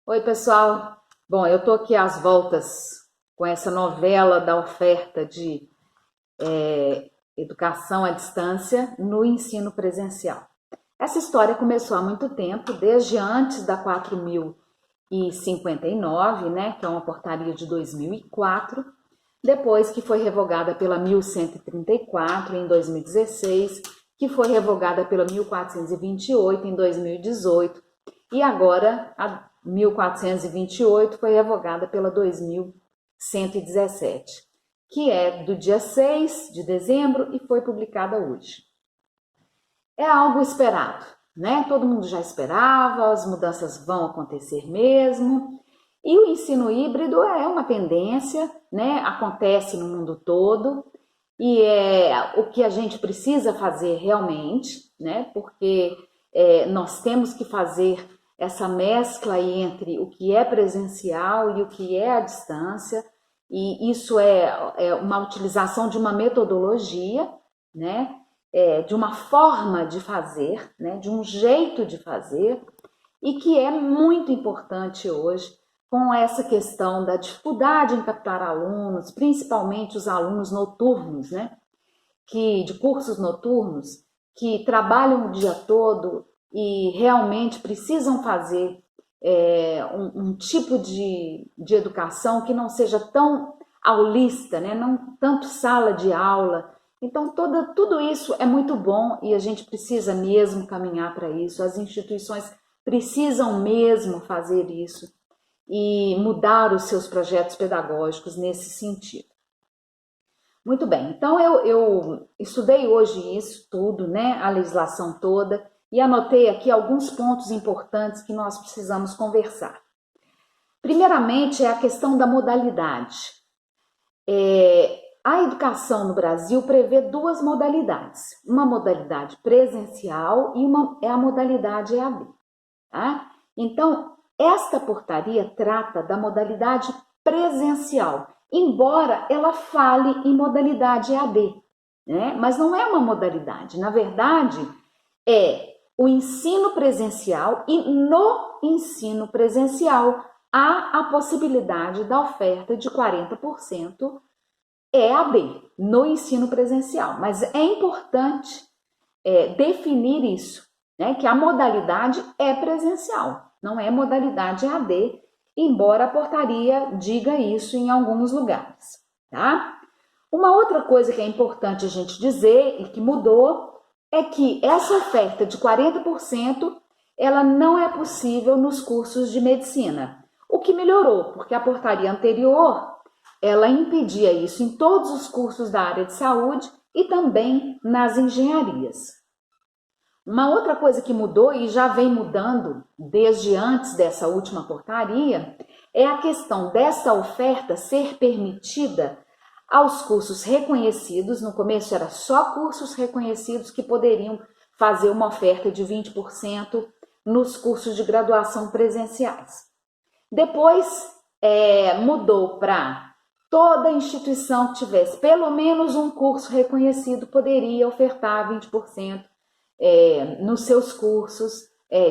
Oi, pessoal. Bom, eu estou aqui às voltas com essa novela da oferta de educação à distância no ensino presencial. Essa história começou há muito tempo, desde antes da 4.059, né, que é uma portaria de 2004, depois que foi revogada pela 1134 em 2016, que foi revogada pela 1428 em 2018 e agora a 1428 foi revogada pela 2117, que é do dia 6 de dezembro e foi publicada hoje. É algo esperado, né? Todo mundo já esperava, as mudanças vão acontecer mesmo. E o ensino híbrido é uma tendência, né? Acontece no mundo todo e é o que a gente precisa fazer realmente, né? Porque nós temos que fazer essa mescla aí entre o que é presencial e o que é à distância, e isso é uma utilização de uma metodologia, né? De uma forma de fazer, né? De um jeito de fazer, e que é muito importante hoje com essa questão da dificuldade em captar alunos, principalmente os alunos noturnos, né? De cursos noturnos, que trabalham o dia todo e realmente precisam fazer um tipo de educação que não seja tão aulista, né? Não tanto sala de aula. Então, tudo isso é muito bom e a gente precisa mesmo caminhar para isso. As instituições precisam mesmo fazer isso e mudar os seus projetos pedagógicos nesse sentido. Muito bem, então eu estudei hoje isso tudo, né, a legislação toda, e anotei aqui alguns pontos importantes que nós precisamos conversar. Primeiramente é a questão da modalidade. A educação no Brasil prevê duas modalidades, uma modalidade presencial e uma é a modalidade EAD. Tá? Então, esta portaria trata da modalidade presencial, embora ela fale em modalidade EAD, né? Mas não é uma modalidade, na verdade, é o ensino presencial e no ensino presencial há a possibilidade da oferta de 40% EAD no ensino presencial, mas é importante definir isso, né, que a modalidade é presencial, não é modalidade EAD, embora a portaria diga isso em alguns lugares, tá? Uma outra coisa que é importante a gente dizer e que mudou é que essa oferta de 40% ela não é possível nos cursos de medicina, o que melhorou, porque a portaria anterior ela impedia isso em todos os cursos da área de saúde e também nas engenharias. Uma outra coisa que mudou e já vem mudando desde antes dessa última portaria é a questão dessa oferta ser permitida aos cursos reconhecidos. No começo era só cursos reconhecidos que poderiam fazer uma oferta de 20% nos cursos de graduação presenciais. Depois mudou para toda instituição que tivesse pelo menos um curso reconhecido poderia ofertar 20% nos seus cursos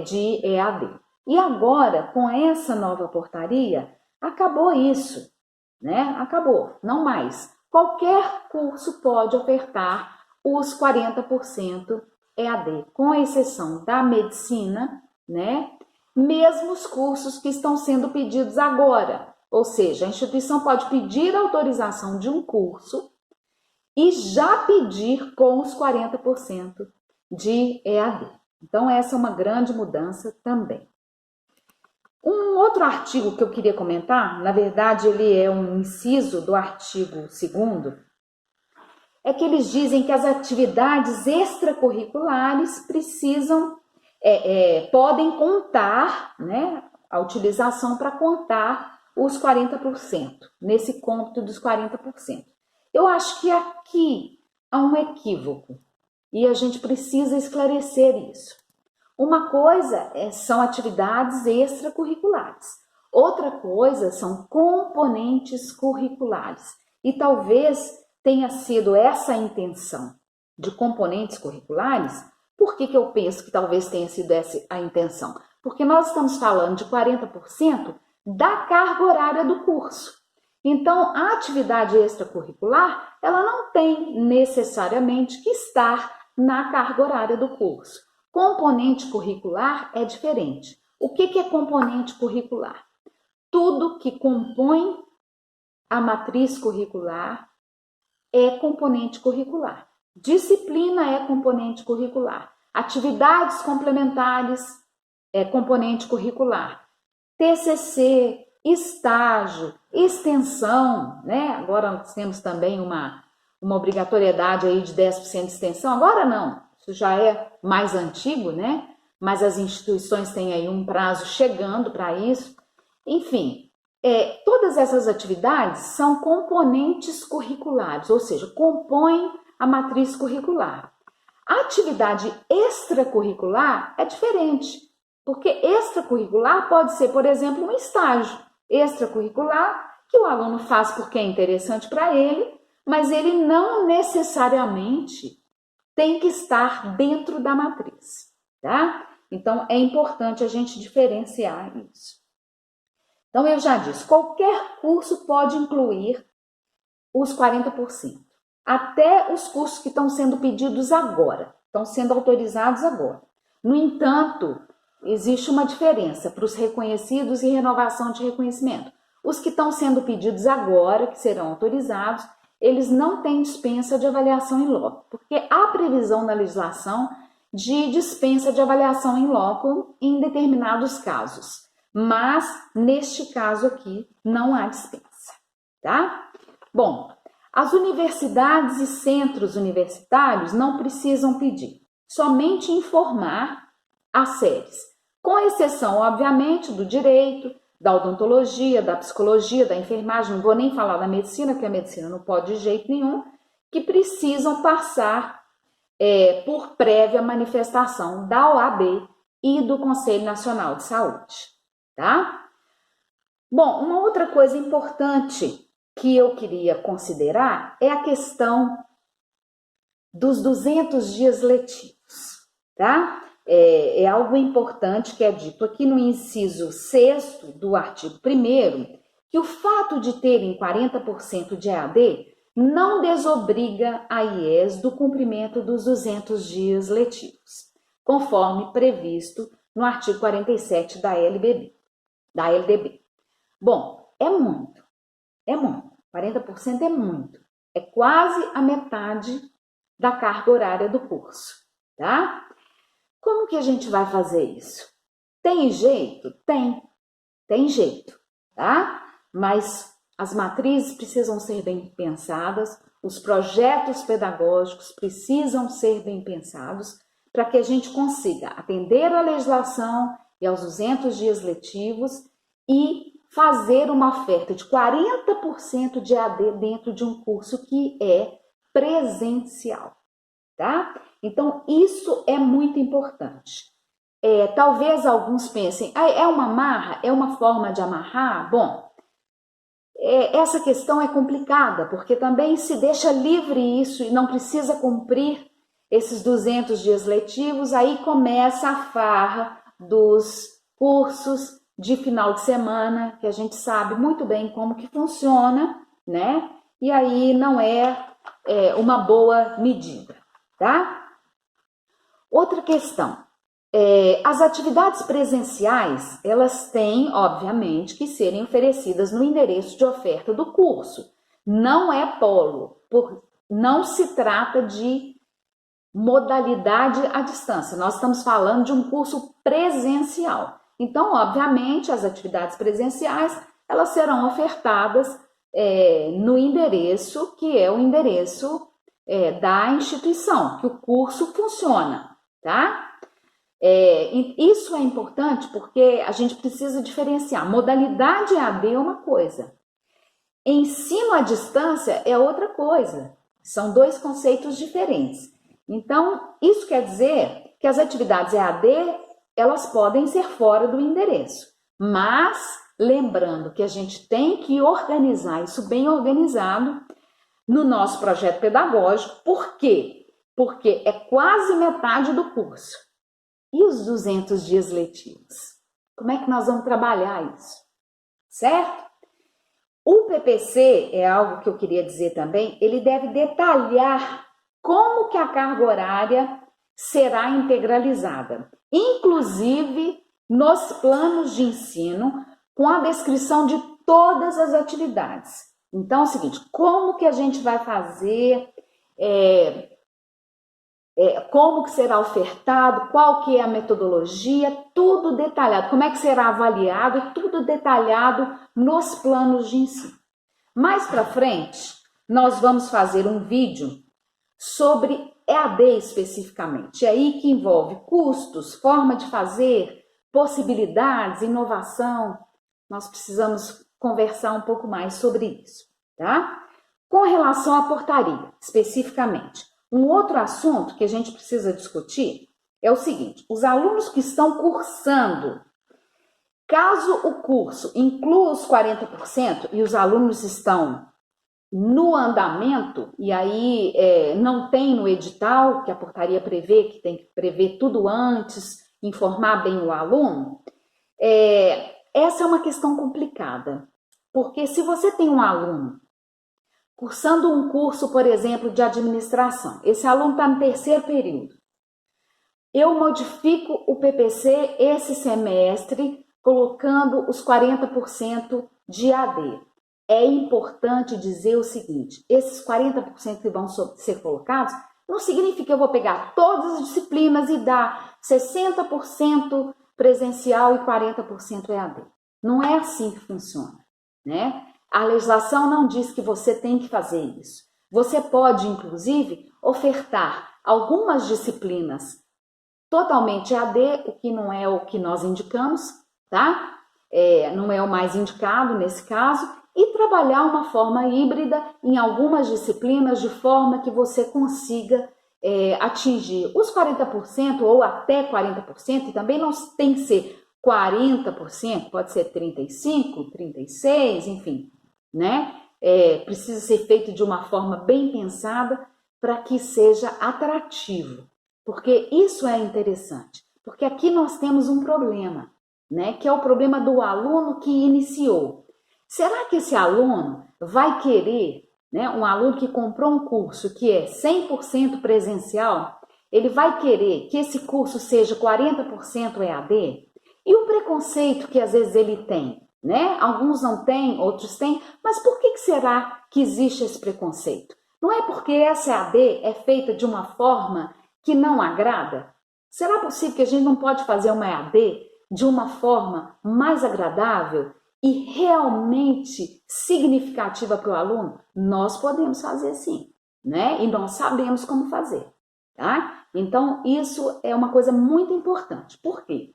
de EAD. E agora, com essa nova portaria, acabou isso, né? Acabou, não mais. Qualquer curso pode ofertar os 40% EAD, com exceção da medicina, né? Mesmo os cursos que estão sendo pedidos agora. Ou seja, a instituição pode pedir autorização de um curso e já pedir com os 40% de EAD. Então, essa é uma grande mudança também. Um outro artigo que eu queria comentar, na verdade, ele é um inciso do artigo 2º, é que eles dizem que as atividades extracurriculares podem contar, né, a utilização para contar os 40%, nesse cômputo dos 40%. Eu acho que aqui há um equívoco e a gente precisa esclarecer isso. Uma coisa são atividades extracurriculares, outra coisa são componentes curriculares. E talvez tenha sido essa a intenção de componentes curriculares. Por que eu penso que talvez tenha sido essa a intenção? porque nós estamos falando de 40% da carga horária do curso. Então, a atividade extracurricular, ela não tem necessariamente que estar na carga horária do curso. Componente curricular é diferente. O que é componente curricular? Tudo que compõe a matriz curricular é componente curricular. Disciplina é componente curricular. Atividades complementares é componente curricular. TCC, estágio, extensão, né? Agora nós temos também uma obrigatoriedade aí de 10% de extensão. Agora não, isso já é mais antigo, né? Mas as instituições têm aí um prazo chegando para isso. Enfim, todas essas atividades são componentes curriculares, ou seja, compõem a matriz curricular. A atividade extracurricular é diferente, porque extracurricular pode ser, por exemplo, um estágio extracurricular que o aluno faz porque é interessante para ele, mas ele não necessariamente tem que estar dentro da matriz, tá? Então, é importante a gente diferenciar isso. Então, eu já disse, qualquer curso pode incluir os 40%. Até os cursos que estão sendo pedidos agora, estão sendo autorizados agora. No entanto, existe uma diferença para os reconhecidos e renovação de reconhecimento. Os que estão sendo pedidos agora, que serão autorizados, eles não têm dispensa de avaliação em loco, porque há previsão na legislação de dispensa de avaliação em loco em determinados casos. Mas, neste caso aqui, não há dispensa, tá? Bom, as universidades e centros universitários não precisam pedir, somente informar as séries, com exceção, obviamente, do direito, da odontologia, da psicologia, da enfermagem, não vou nem falar da medicina, porque a medicina não pode de jeito nenhum, que precisam passar por prévia manifestação da OAB e do Conselho Nacional de Saúde, tá? Bom, uma outra coisa importante que eu queria considerar é a questão dos 200 dias letivos, tá? É algo importante que é dito aqui no inciso 6º do artigo 1º, que o fato de terem 40% de EAD não desobriga a IES do cumprimento dos 200 dias letivos, conforme previsto no artigo 47 da LDB. Bom, é muito. 40% é muito. É quase a metade da carga horária do curso, tá? Como que a gente vai fazer isso? Tem jeito? Tem jeito, tá? Mas as matrizes precisam ser bem pensadas, os projetos pedagógicos precisam ser bem pensados para que a gente consiga atender à legislação e aos 200 dias letivos e fazer uma oferta de 40% de AD dentro de um curso que é presencial, tá? Então, isso é muito importante. Talvez alguns pensem, é uma amarra? É uma forma de amarrar? Bom, essa questão é complicada, porque também se deixa livre isso e não precisa cumprir esses 200 dias letivos, aí começa a farra dos cursos de final de semana, que a gente sabe muito bem como que funciona, né? E aí não é uma boa medida, tá? Outra questão, as atividades presenciais, elas têm, obviamente, que serem oferecidas no endereço de oferta do curso. Não é polo, não se trata de modalidade à distância, nós estamos falando de um curso presencial. Então, obviamente, as atividades presenciais, elas serão ofertadas no endereço, que é o endereço da instituição, que o curso funciona, tá? Isso é importante porque a gente precisa diferenciar. Modalidade EAD é uma coisa, ensino à distância é outra coisa. São dois conceitos diferentes. Então, isso quer dizer que as atividades EAD, elas podem ser fora do endereço. Mas, lembrando que a gente tem que organizar isso bem organizado no nosso projeto pedagógico. Por quê? Porque é quase metade do curso. E os 200 dias letivos? Como é que nós vamos trabalhar isso? Certo? O PPC, é algo que eu queria dizer também, ele deve detalhar como que a carga horária será integralizada, inclusive nos planos de ensino, com a descrição de todas as atividades. Então é o seguinte, como que a gente vai fazer, como que será ofertado, qual que é a metodologia, tudo detalhado, como é que será avaliado, tudo detalhado nos planos de ensino. Mais para frente, nós vamos fazer um vídeo sobre EAD especificamente, é aí que envolve custos, forma de fazer, possibilidades, inovação. Nós precisamos conversar um pouco mais sobre isso, tá? Com relação à portaria, especificamente, um outro assunto que a gente precisa discutir é o seguinte, os alunos que estão cursando, caso o curso inclua os 40% e os alunos estão no andamento, e aí não tem no edital, que a portaria prevê, que tem que prever tudo antes, informar bem o aluno, essa é uma questão complicada, porque se você tem um aluno cursando um curso, por exemplo, de administração, esse aluno está no terceiro período, eu modifico o PPC esse semestre, colocando os 40% de AD. É importante dizer o seguinte, esses 40% que vão ser colocados, não significa que eu vou pegar todas as disciplinas e dar 60% presencial e 40% EAD. Não é assim que funciona, né? A legislação não diz que você tem que fazer isso. Você pode, inclusive, ofertar algumas disciplinas totalmente EAD, o que não é o que nós indicamos, tá? Não é o mais indicado nesse caso, e trabalhar uma forma híbrida em algumas disciplinas de forma que você consiga atingir os 40% ou até 40%, e também não tem que ser 40%, pode ser 35%, 36%, enfim, né? Precisa ser feito de uma forma bem pensada para que seja atrativo, porque isso é interessante, porque aqui nós temos um problema, né? Que é o problema do aluno que iniciou. Será que esse aluno vai querer, né, um aluno que comprou um curso que é 100% presencial, ele vai querer que esse curso seja 40% EAD? E o preconceito que às vezes ele tem, né? Alguns não têm, outros têm, mas por que será que existe esse preconceito? Não é porque essa EAD é feita de uma forma que não agrada? Será possível que a gente não pode fazer uma EAD de uma forma mais agradável e realmente significativa para o aluno? Nós podemos fazer sim, né? E nós sabemos como fazer, tá? Então, isso é uma coisa muito importante. Por quê?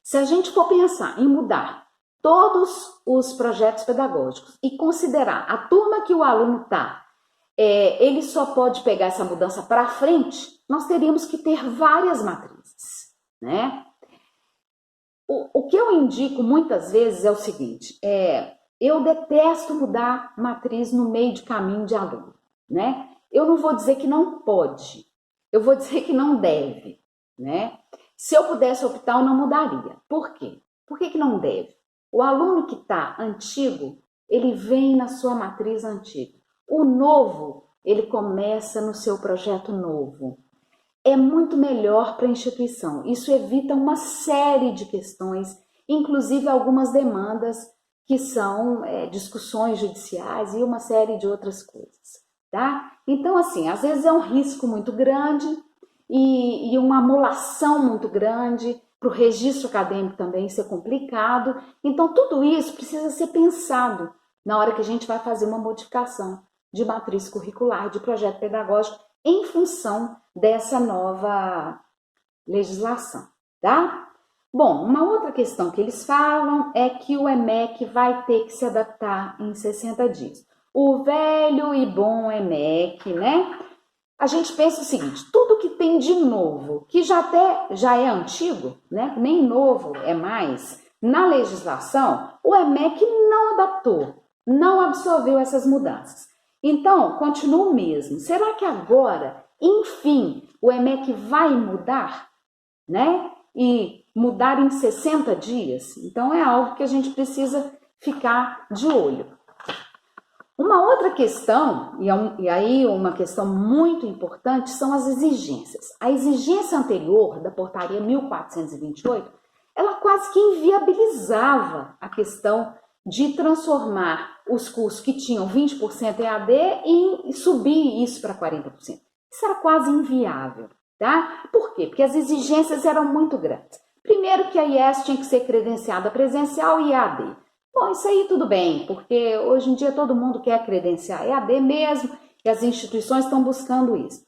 Se a gente for pensar em mudar todos os projetos pedagógicos e considerar a turma que o aluno está, ele só pode pegar essa mudança para frente, nós teríamos que ter várias matrizes, né? O que eu indico muitas vezes é o seguinte, eu detesto mudar matriz no meio de caminho de aluno, né? Eu não vou dizer que não pode, eu vou dizer que não deve, né? Se eu pudesse optar, eu não mudaria. Por quê? Por que não deve? O aluno que está antigo, ele vem na sua matriz antiga. O novo, ele começa no seu projeto novo. É muito melhor para a instituição. Isso evita uma série de questões, inclusive algumas demandas que são discussões judiciais e uma série de outras coisas, tá? Então, assim, às vezes é um risco muito grande e uma amolação muito grande, para o registro acadêmico também ser complicado. Então, tudo isso precisa ser pensado na hora que a gente vai fazer uma modificação de matriz curricular, de projeto pedagógico, em função dessa nova legislação, tá? Bom, uma outra questão que eles falam é que o EMEC vai ter que se adaptar em 60 dias. O velho e bom EMEC, né? A gente pensa o seguinte, tudo que tem de novo, que já é antigo, né? Nem novo é mais, na legislação, o EMEC não adaptou, não absorveu essas mudanças. Então, continua o mesmo. Será que agora, enfim, o EMEC vai mudar? né? E mudar em 60 dias. Então é algo que a gente precisa ficar de olho. Uma outra questão, e aí uma questão muito importante, são as exigências. A exigência anterior da portaria 1428, ela quase que inviabilizava a questão de transformar os cursos que tinham 20% EAD e subir isso para 40%. Isso era quase inviável, tá? Por quê? Porque as exigências eram muito grandes. Primeiro que a IES tinha que ser credenciada presencial e EAD. Bom, isso aí tudo bem, porque hoje em dia todo mundo quer credenciar EAD mesmo e as instituições estão buscando isso.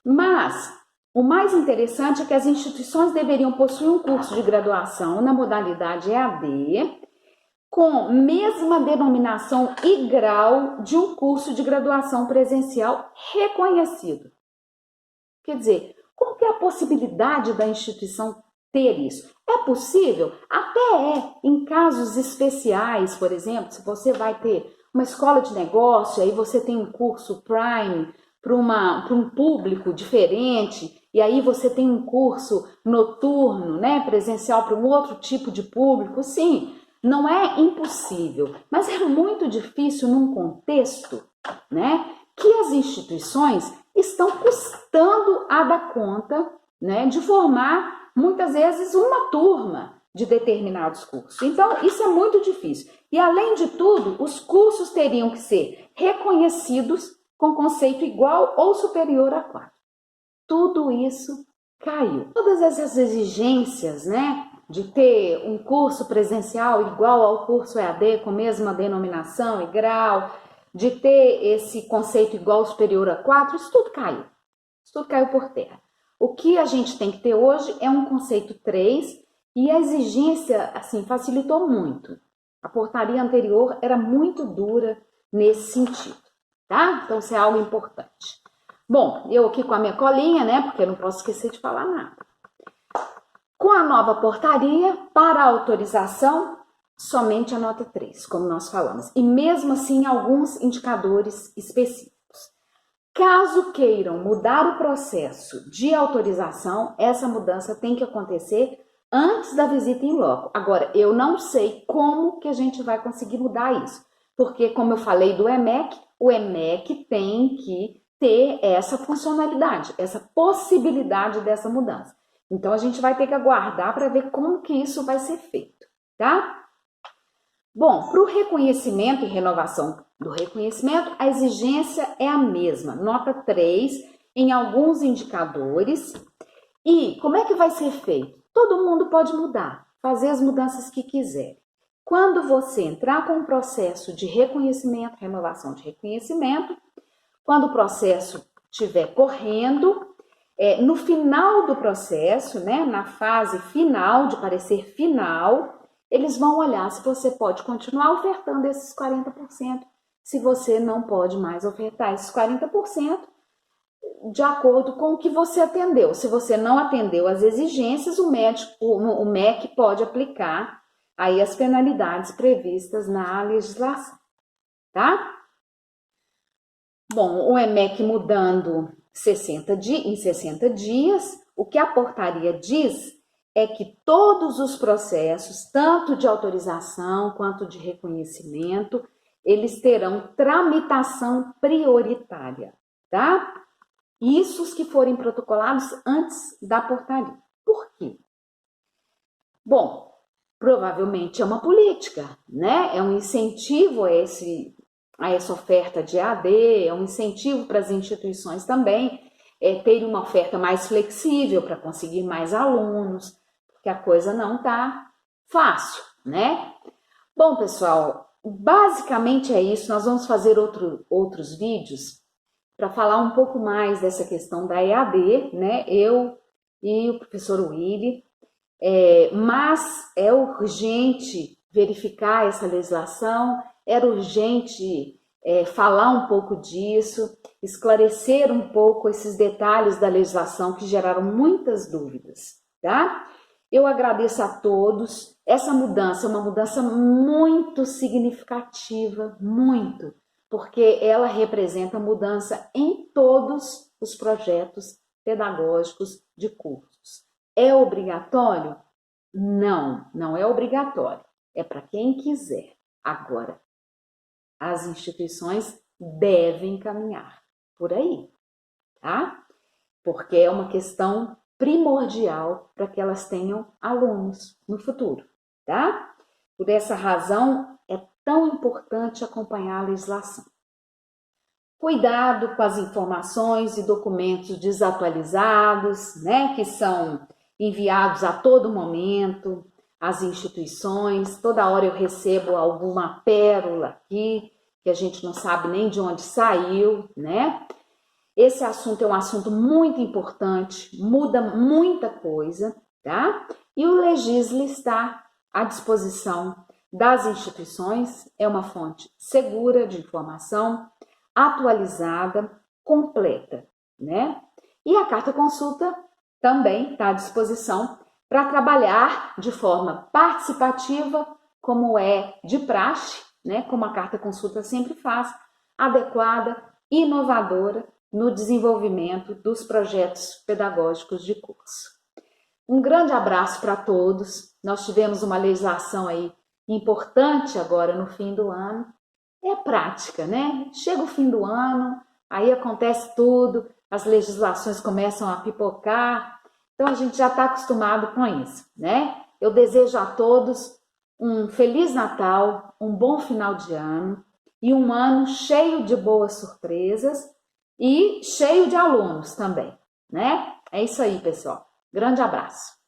Mas o mais interessante é que as instituições deveriam possuir um curso de graduação na modalidade EAD com mesma denominação e grau de um curso de graduação presencial reconhecido. Quer dizer, qual que é a possibilidade da instituição ter isso? É possível? Até é, em casos especiais, por exemplo, se você vai ter uma escola de negócio, aí você tem um curso Prime para um público diferente, e aí você tem um curso noturno, né, presencial para um outro tipo de público, sim, não é impossível, mas é muito difícil num contexto, né, que as instituições estão custando a dar conta, né, de formar muitas vezes uma turma de determinados cursos. Então, isso é muito difícil. E, além de tudo, os cursos teriam que ser reconhecidos com conceito igual ou superior a 4. Tudo isso caiu. Todas essas exigências, né, de ter um curso presencial igual ao curso EAD com a mesma denominação e grau, de ter esse conceito igual ou superior a 4, isso tudo caiu. Isso tudo caiu por terra. O que a gente tem que ter hoje é um conceito 3 e a exigência, assim, facilitou muito. A portaria anterior era muito dura nesse sentido, tá? Então, isso é algo importante. Bom, eu aqui com a minha colinha, né, porque eu não posso esquecer de falar nada. Com a nova portaria, para autorização, somente a nota 3, como nós falamos. E mesmo assim, alguns indicadores específicos. Caso queiram mudar o processo de autorização, essa mudança tem que acontecer antes da visita em loco. Agora, eu não sei como que a gente vai conseguir mudar isso, porque como eu falei do EMEC, o EMEC tem que ter essa funcionalidade, essa possibilidade dessa mudança. Então, a gente vai ter que aguardar para ver como que isso vai ser feito, tá? Bom, para o reconhecimento e renovação do reconhecimento, a exigência é a mesma, nota 3 em alguns indicadores. E como é que vai ser feito? Todo mundo pode mudar, fazer as mudanças que quiser. Quando você entrar com o processo de reconhecimento, renovação de reconhecimento, quando o processo estiver correndo, no final do processo, né, na fase final, de parecer final, eles vão olhar se você pode continuar ofertando esses 40%, se você não pode mais ofertar esses 40%, de acordo com o que você atendeu. Se você não atendeu às exigências, o MEC pode aplicar aí as penalidades previstas na legislação, tá? Bom, o EMEC mudando em 60 dias, o que a portaria diz é que todos os processos, tanto de autorização quanto de reconhecimento, eles terão tramitação prioritária, tá? Isso os que forem protocolados antes da portaria. Por quê? Bom, provavelmente é uma política, né? É um incentivo a essa oferta de EAD, é um incentivo para as instituições também terem uma oferta mais flexível para conseguir mais alunos, porque a coisa não está fácil, né? Bom, pessoal, basicamente é isso. Nós vamos fazer outros vídeos para falar um pouco mais dessa questão da EAD, né? Eu e o professor Willy, mas é urgente verificar essa legislação, era urgente falar um pouco disso, esclarecer um pouco esses detalhes da legislação que geraram muitas dúvidas, tá? Eu agradeço a todos. Essa mudança é uma mudança muito significativa, muito, porque ela representa mudança em todos os projetos pedagógicos de cursos. É obrigatório? Não, não é obrigatório. É para quem quiser. Agora, as instituições devem caminhar por aí, tá? Porque é uma questão primordial para que elas tenham alunos no futuro, tá? Por essa razão, é tão importante acompanhar a legislação. Cuidado com as informações e documentos desatualizados, né, que são enviados a todo momento às instituições. Toda hora eu recebo alguma pérola aqui, que a gente não sabe nem de onde saiu, né? Esse assunto é um assunto muito importante, muda muita coisa, tá? E o Legisla está à disposição das instituições, é uma fonte segura de informação, atualizada, completa, né? E a carta consulta também está à disposição para trabalhar de forma participativa, como é de praxe, né? Como a carta consulta sempre faz, adequada, inovadora no desenvolvimento dos projetos pedagógicos de curso. Um grande abraço para todos. Nós tivemos uma legislação aí importante agora no fim do ano. É prática, né? Chega o fim do ano, aí acontece tudo, as legislações começam a pipocar, então a gente já está acostumado com isso, né? Eu desejo a todos um Feliz Natal, um bom final de ano e um ano cheio de boas surpresas e cheio de alunos também, né? É isso aí, pessoal. Grande abraço.